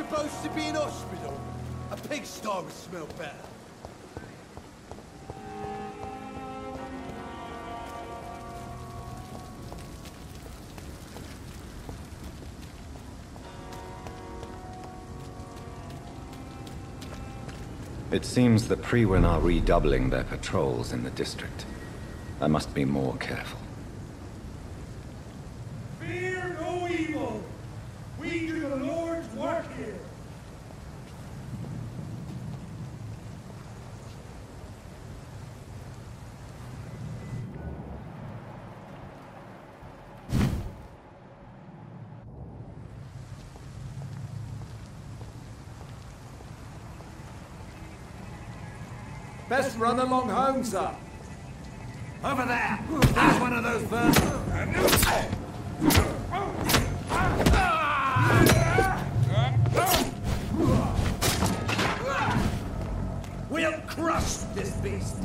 supposed to be an hospital? A pigsty would smell better. It seems the Priwen are redoubling their patrols in the district. I must be more careful. Fear no evil! We do the Lord's work here! Best run along home, sir. Over there! There's one of those birds! We'll crush this beast!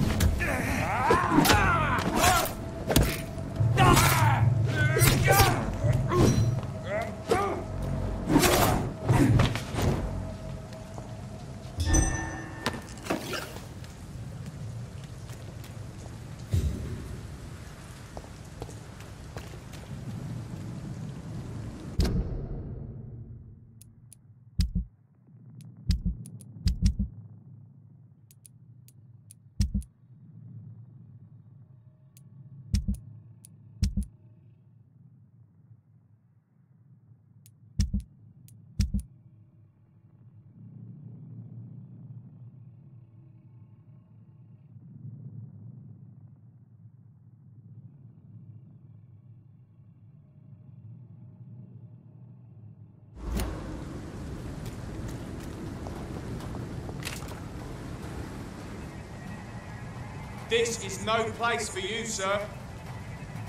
This is no place for you, sir.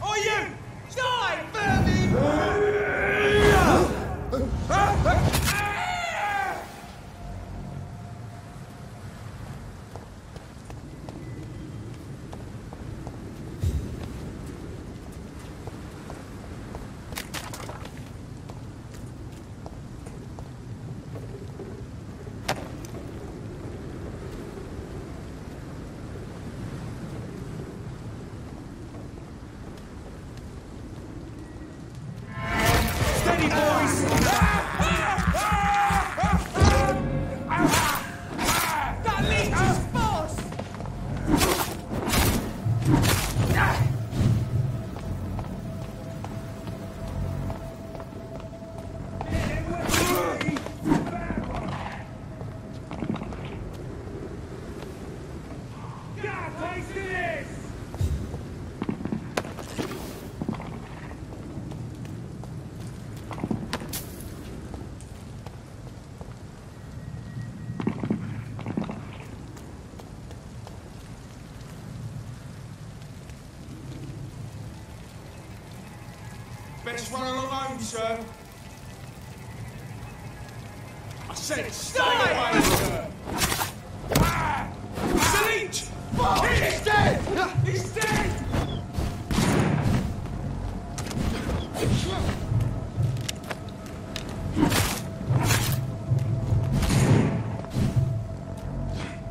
Or you! Die, vermin! Best run along home, sir. I said stay away, sir. It's a leech! He's dead! He's dead!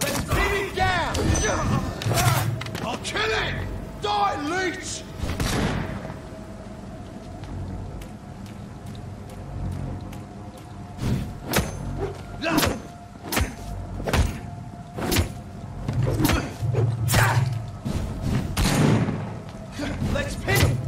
Let's pin him down! I'll kill him! Die, leech! Let's pin him!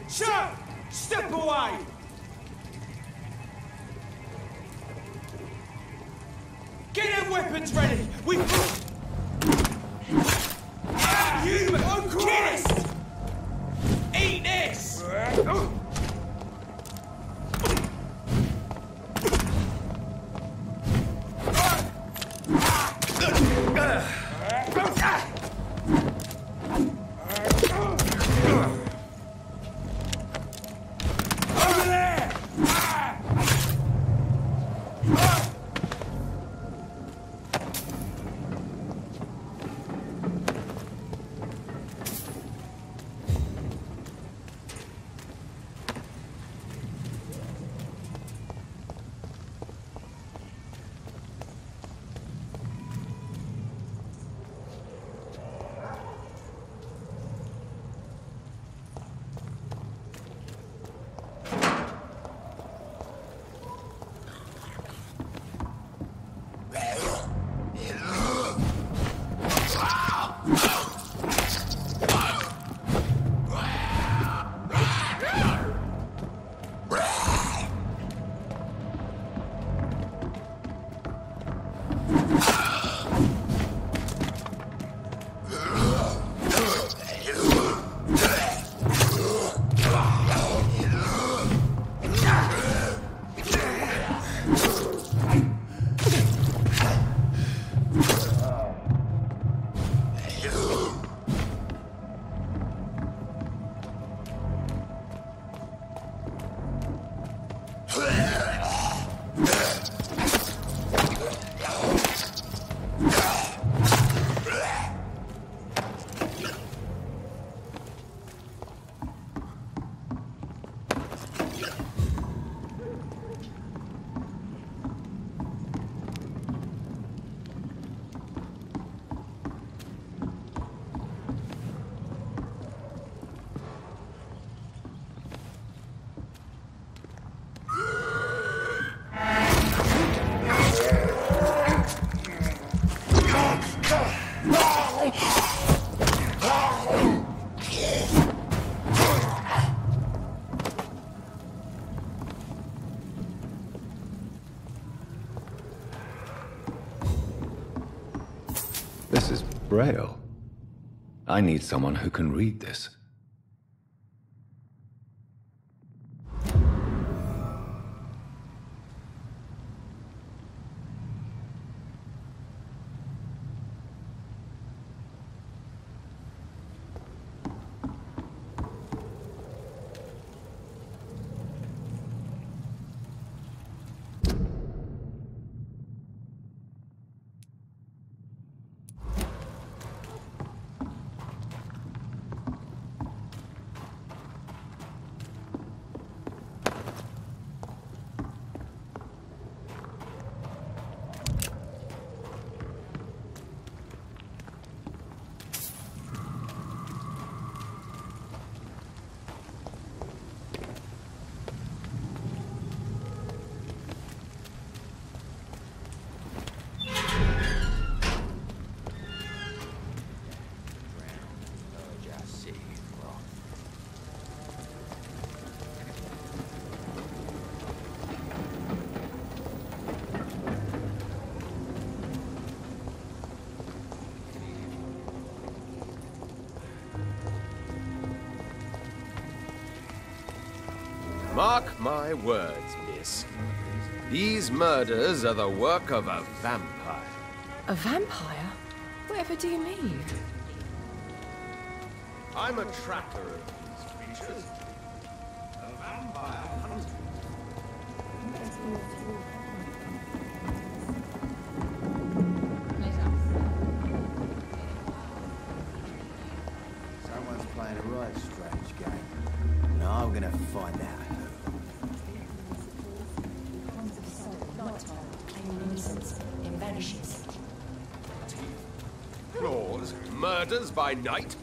Sir, step away! weapons ready! We... You kiss! Eat this! Over there! This is Braille. I need someone who can read this. Mark my words, miss. These murders are the work of a vampire. A vampire? Whatever do you mean? I'm a tracker of these creatures. A vampire hunter. Someone's playing a right strange game. Now I'm gonna find out. It vanishes. Claws, murders by night.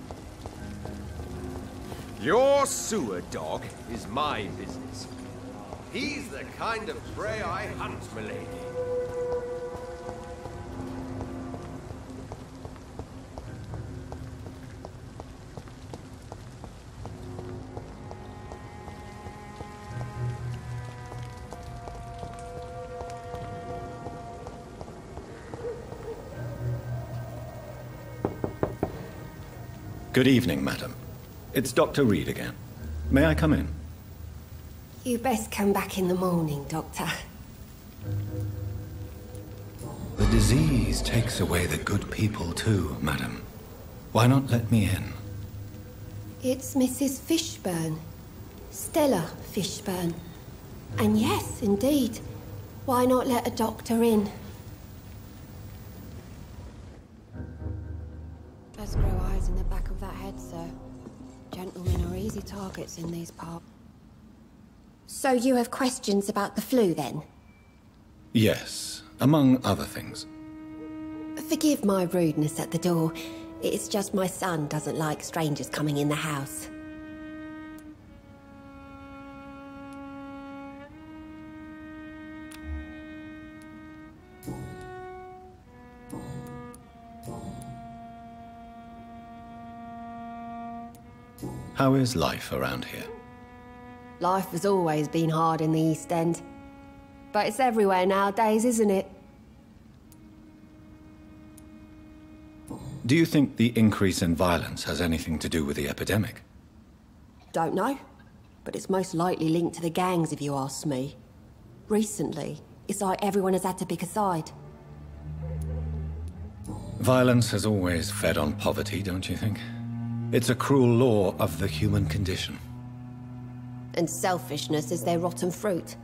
Your sewer dog is my business. He's the kind of prey I hunt, milady. Good evening, madam. It's Dr. Reed again. May I come in? You best come back in the morning, Doctor. The disease takes away the good people too, madam. Why not let me in? It's Mrs. Fishburne. Stella Fishburne. And yes, indeed. Why not let a doctor in? Best grow eyes in the back of that head, sir. Gentlemen are easy targets in these parts. So you have questions about the flu, then? Yes, among other things. Forgive my rudeness at the door. It's just my son doesn't like strangers coming in the house. How is life around here? Life has always been hard in the East End. But it's everywhere nowadays, isn't it? Do you think the increase in violence has anything to do with the epidemic? Don't know. But it's most likely linked to the gangs, if you ask me. Recently, it's like everyone has had to pick a side. Violence has always fed on poverty, don't you think? It's a cruel law of the human condition. And selfishness is their rotten fruit.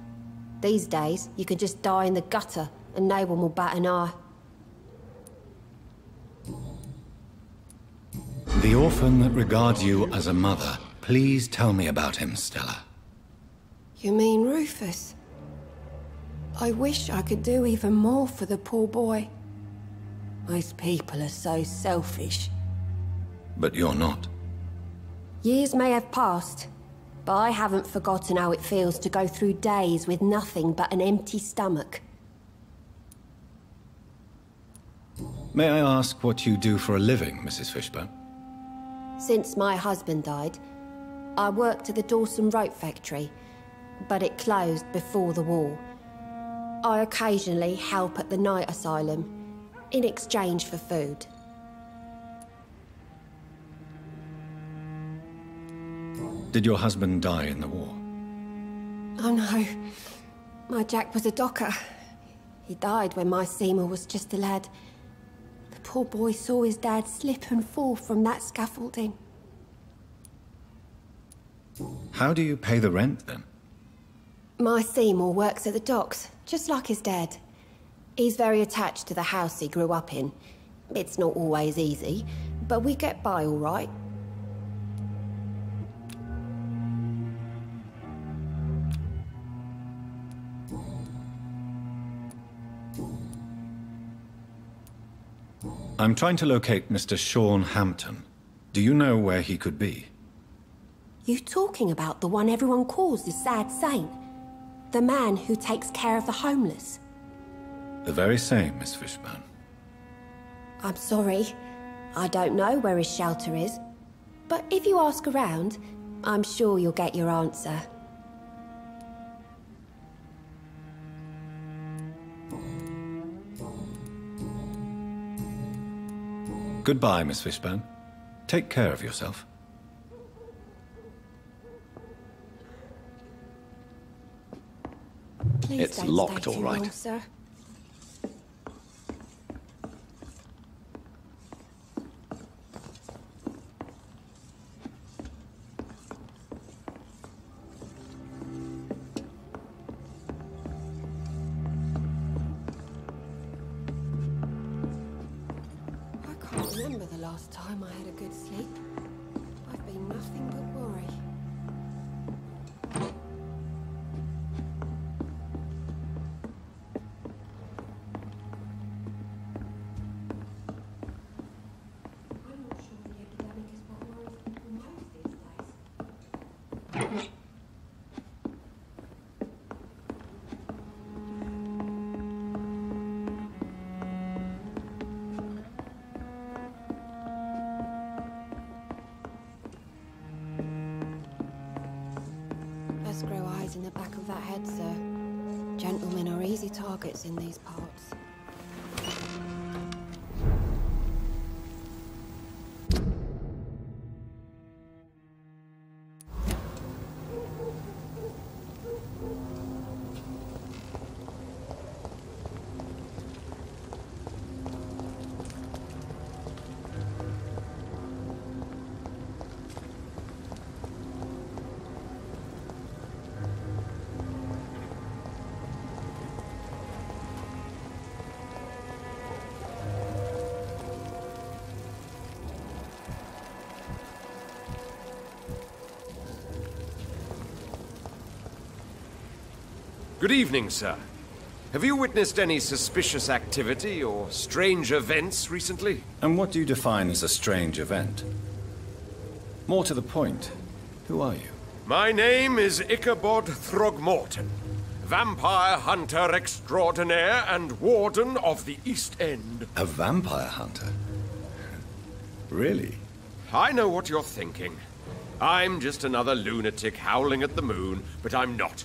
These days, you can just die in the gutter and no one will bat an eye. The orphan that regards you as a mother, please tell me about him, Stella. You mean Rufus? I wish I could do even more for the poor boy. Most people are so selfish. But you're not. Years may have passed, but I haven't forgotten how it feels to go through days with nothing but an empty stomach. May I ask what you do for a living, Mrs. Fishburne? Since my husband died, I worked at the Dawson Rope factory, but it closed before the war. I occasionally help at the night asylum, in exchange for food. Did your husband die in the war? Oh no, my Jack was a docker. He died when my Seymour was just a lad. The poor boy saw his dad slip and fall from that scaffolding. How do you pay the rent, then? My Seymour works at the docks, just like his dad. He's very attached to the house he grew up in. It's not always easy, but we get by all right. I'm trying to locate Mr. Sean Hampton. Do you know where he could be? You talking about the one everyone calls the Sad Saint? The man who takes care of the homeless? The very same, Miss Fishburne. I'm sorry. I don't know where his shelter is. But if you ask around, I'm sure you'll get your answer. Goodbye, Miss Fishburne. Take care of yourself. Please It's don't locked, stay all too right. long, sir. I can't remember the last time I had a good sleep. I've been nothing but worry. I'm not sure the epidemic is what worries people most these days. Best grow eyes in the back of that head, sir. Gentlemen are easy targets in these parts. Good evening, sir. Have you witnessed any suspicious activity or strange events recently? And what do you define as a strange event? More to the point, who are you? My name is Ichabod Throgmorton, vampire hunter extraordinaire and warden of the East End. A vampire hunter? Really? I know what you're thinking. I'm just another lunatic howling at the moon, but I'm not.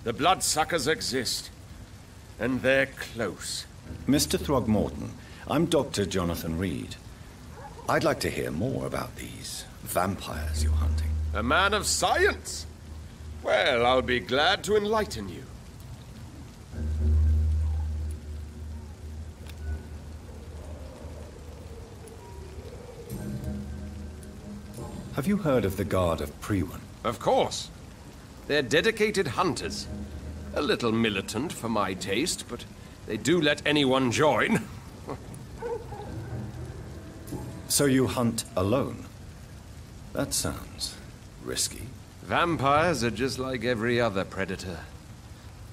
The bloodsuckers exist, and they're close. Mr. Throgmorton, I'm Dr. Jonathan Reed. I'd like to hear more about these vampires you're hunting. A man of science? Well, I'll be glad to enlighten you. Have you heard of the Guard of Priwen? Of course. They're dedicated hunters. A little militant for my taste, but they do let anyone join. So you hunt alone? That sounds risky. Vampires are just like every other predator.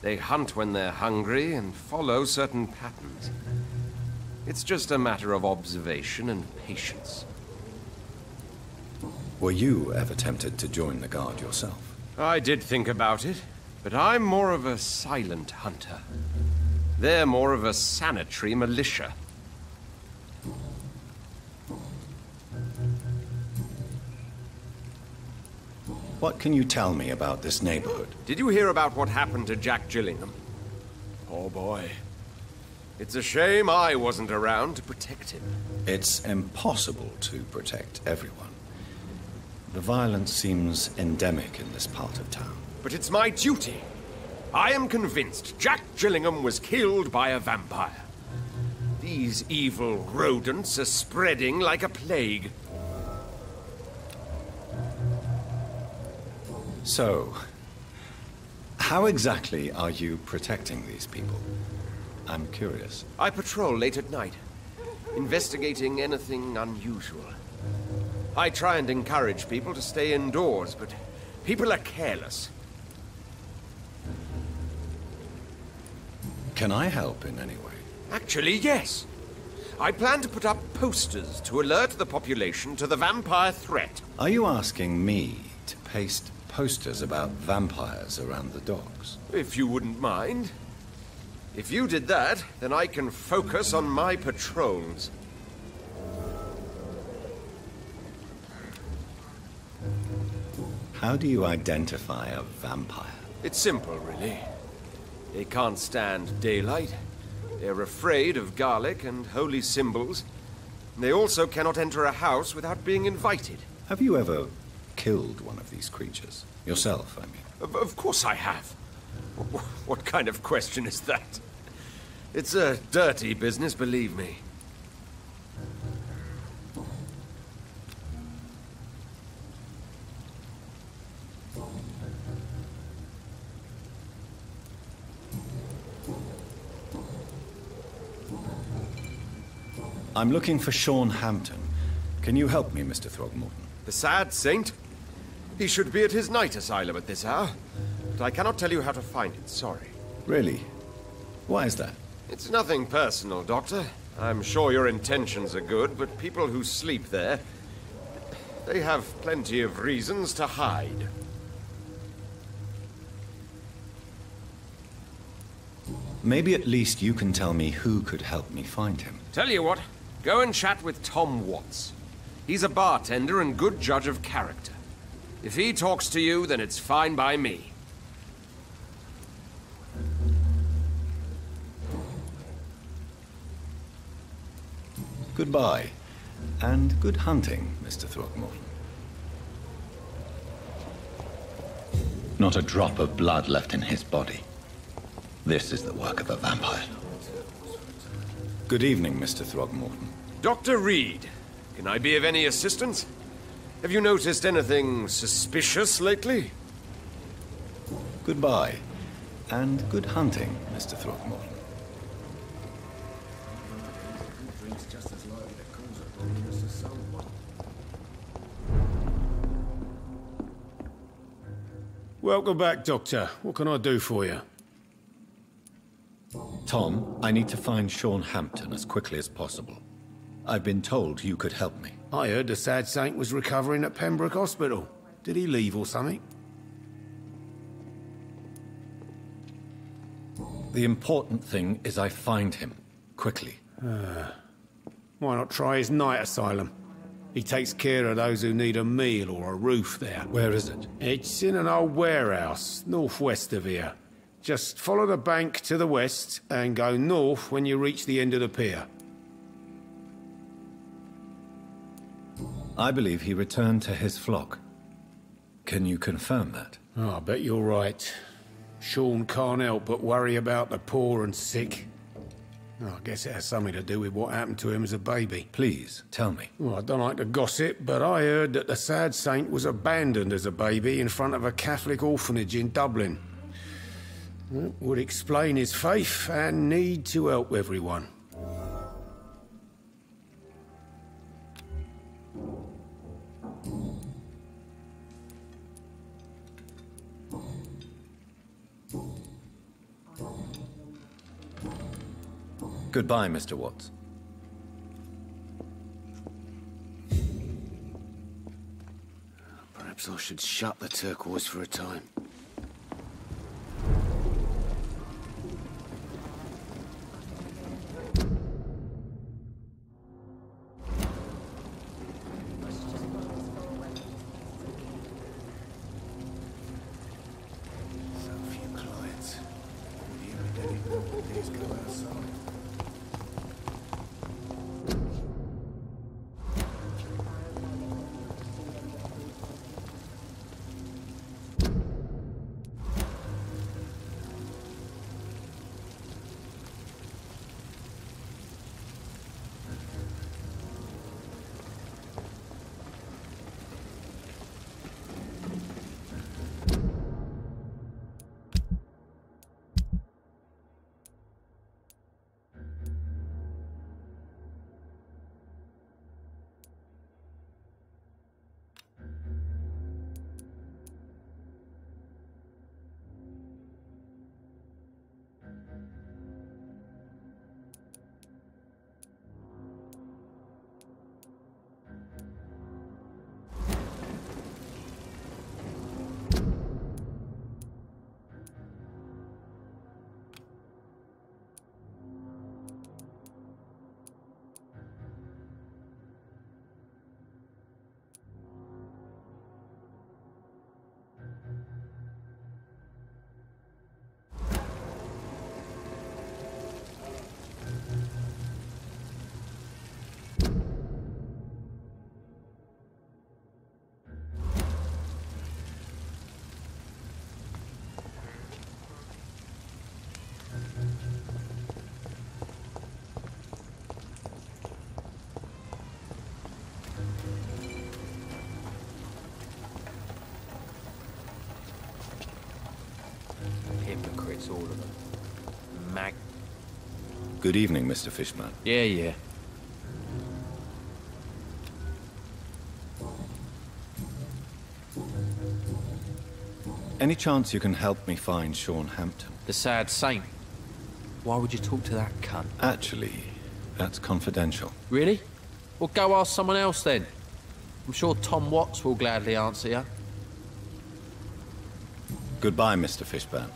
They hunt when they're hungry and follow certain patterns. It's just a matter of observation and patience. Were you ever tempted to join the Guard yourself? I did think about it, but I'm more of a silent hunter. They're more of a sanitary militia. What can you tell me about this neighborhood? Did you hear about what happened to Jack Gillingham? Oh boy. It's a shame I wasn't around to protect him. It's impossible to protect everyone. The violence seems endemic in this part of town. But it's my duty. I am convinced Jack Gillingham was killed by a vampire. These evil rodents are spreading like a plague. So, how exactly are you protecting these people? I'm curious. I patrol late at night, investigating anything unusual. I try and encourage people to stay indoors, but people are careless. Can I help in any way? Actually, yes. I plan to put up posters to alert the population to the vampire threat. Are you asking me to paste posters about vampires around the docks? If you wouldn't mind. If you did that, then I can focus on my patrols. How do you identify a vampire? It's simple, really. They can't stand daylight. They're afraid of garlic and holy symbols. They also cannot enter a house without being invited. Have you ever killed one of these creatures? Yourself, I mean. Of course I have. What kind of question is that? It's a dirty business, believe me. I'm looking for Sean Hampton. Can you help me, Mr. Throgmorton? The sad saint? He should be at his night asylum at this hour. But I cannot tell you how to find it, sorry. Really? Why is that? It's nothing personal, Doctor. I'm sure your intentions are good, but people who sleep there, they have plenty of reasons to hide. Maybe at least you can tell me who could help me find him. Tell you what, go and chat with Tom Watts. He's a bartender and good judge of character. If he talks to you, then it's fine by me. Goodbye, and good hunting, Mr. Throgmorton. Not a drop of blood left in his body. This is the work of a vampire. Good evening, Mr. Throgmorton. Dr. Reed, can I be of any assistance? Have you noticed anything suspicious lately? Goodbye, and good hunting, Mr. Throgmorton. Welcome back, Doctor. What can I do for you? Tom, I need to find Sean Hampton as quickly as possible. I've been told you could help me. I heard the sad saint was recovering at Pembroke Hospital. Did he leave or something? The important thing is I find him, quickly. Why not try his night asylum? He takes care of those who need a meal or a roof there. Where is it? It's in an old warehouse, northwest of here. Just follow the bank to the west and go north when you reach the end of the pier. I believe he returned to his flock. Can you confirm that? Oh, I bet you're right. Sean can't help but worry about the poor and sick. Oh, I guess it has something to do with what happened to him as a baby. Please, tell me. Well, I don't like to gossip, but I heard that the sad saint was abandoned as a baby in front of a Catholic orphanage in Dublin. That would explain his faith and need to help everyone. Goodbye, Mr. Watts. Perhaps I should shut the turquoise for a time. So few clients. Please go outside. Hypocrites, all of them. Mag. Good evening, Mr. Fishman. Yeah. Any chance you can help me find Sean Hampton? The sad saint. Why would you talk to that cunt? Actually, that's confidential. Really? Well, go ask someone else then. I'm sure Tom Watts will gladly answer you. Goodbye, Mr. Fishburne.